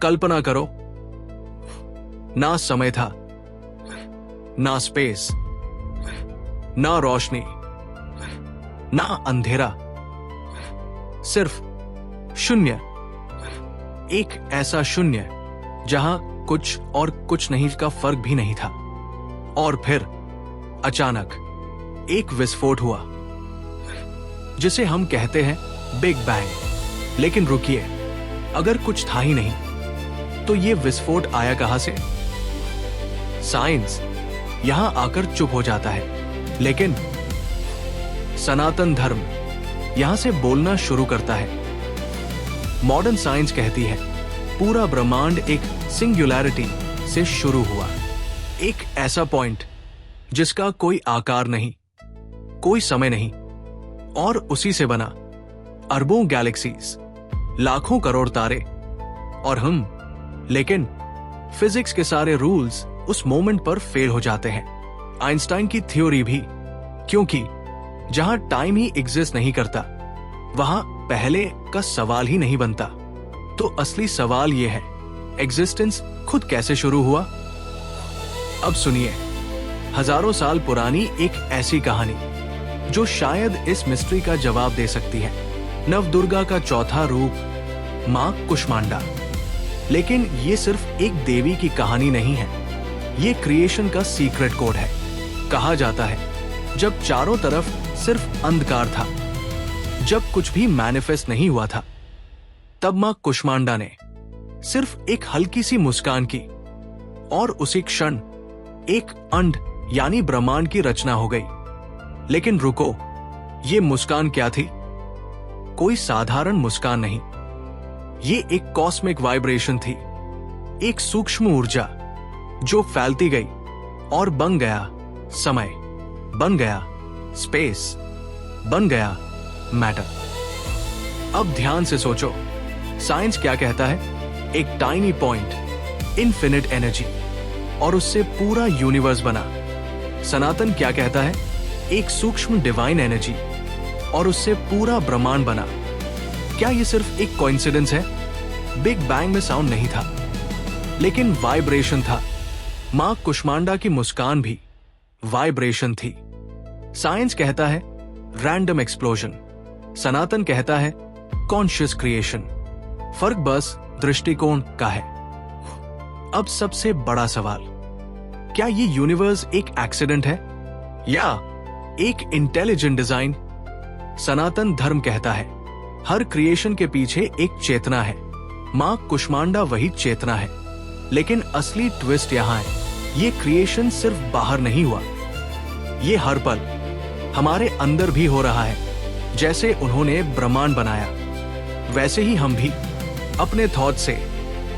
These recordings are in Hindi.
कल्पना करो, ना समय था, ना स्पेस, ना रोशनी, ना अंधेरा, सिर्फ शून्य। एक ऐसा शून्य जहां कुछ और कुछ नहीं का फर्क भी नहीं था। और फिर अचानक एक विस्फोट हुआ, जिसे हम कहते हैं बिग बैंग। लेकिन रुकिए, अगर कुछ था ही नहीं तो ये विस्फोट आया कहां से? साइंस यहां आकर चुप हो जाता है, लेकिन सनातन धर्म यहां से बोलना शुरू करता है। मॉडर्न साइंस कहती है पूरा ब्रह्मांड एक सिंगुलैरिटी से शुरू हुआ, एक ऐसा पॉइंट जिसका कोई आकार नहीं, कोई समय नहीं, और उसी से बना अरबों गैलेक्सीज, लाखों करोड़ तारे और हम। लेकिन फिजिक्स के सारे रूल्स उस मोमेंट पर फेल हो जाते हैं, आइंस्टाइन की थ्योरी भी, क्योंकि जहां टाइम ही एग्जिस्ट नहीं करता वहां पहले का सवाल ही नहीं बनता। तो असली सवाल यह है, एग्जिस्टेंस खुद कैसे शुरू हुआ? अब सुनिए, हजारों साल पुरानी एक ऐसी कहानी जो शायद इस मिस्ट्री का जवाब दे सकती है। नवदुर्गा का चौथा रूप मां कुष्मांडा। लेकिन ये सिर्फ एक देवी की कहानी नहीं है, ये क्रिएशन का सीक्रेट कोड है। कहा जाता है जब चारों तरफ सिर्फ अंधकार था, जब कुछ भी मैनिफेस्ट नहीं हुआ था, तब मां कुष्मांडा ने सिर्फ एक हल्की सी मुस्कान की और उसी क्षण एक अंड यानी ब्रह्मांड की रचना हो गई। लेकिन रुको, ये मुस्कान क्या थी? कोई साधारण मुस्कान नहीं, ये एक कॉस्मिक वाइब्रेशन थी, एक सूक्ष्म ऊर्जा जो फैलती गई और बन गया समय, बन गया स्पेस, बन गया मैटर। अब ध्यान से सोचो, साइंस क्या कहता है? एक टाइनी पॉइंट, इनफिनिट एनर्जी, और उससे पूरा यूनिवर्स बना। सनातन क्या कहता है? एक सूक्ष्म डिवाइन एनर्जी, और उससे पूरा ब्रह्मांड बना। क्या ये सिर्फ एक कोइंसिडेंस है? बिग बैंग में साउंड नहीं था, लेकिन वाइब्रेशन था। मां कुष्मांडा की मुस्कान भी वाइब्रेशन थी। साइंस कहता है रैंडम एक्सप्लोजन, सनातन कहता है कॉन्शियस क्रिएशन। फर्क बस दृष्टिकोण का है। अब सबसे बड़ा सवाल, क्या ये यूनिवर्स एक एक्सीडेंट है या एक इंटेलिजेंट डिजाइन? सनातन धर्म कहता है हर क्रिएशन के पीछे एक चेतना है। मां कुष्मांडा वही चेतना है। लेकिन असली ट्विस्ट यहां है, ये क्रिएशन सिर्फ बाहर नहीं हुआ, ये हर पल हमारे अंदर भी हो रहा है। जैसे उन्होंने ब्रह्मांड बनाया, वैसे ही हम भी अपने थॉट से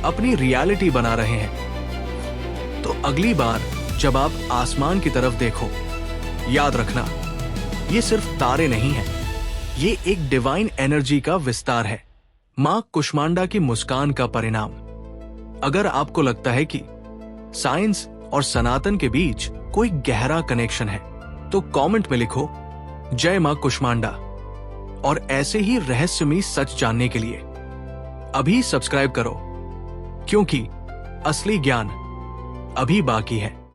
अपनी रियलिटी बना रहे हैं। तो अगली बार जब आप आसमान की तरफ देखो, याद रखना, ये सिर्फ तारे नहीं हैं, ये एक डिवाइन एनर्जी का विस्तार है, मां कुष्मांडा की मुस्कान का परिणाम। अगर आपको लगता है कि साइंस और सनातन के बीच कोई गहरा कनेक्शन है, तो कमेंट में लिखो जय मां कुष्मांडा। और ऐसे ही रहस्यमयी सच जानने के लिए अभी सब्सक्राइब करो, क्योंकि असली ज्ञान अभी बाकी है।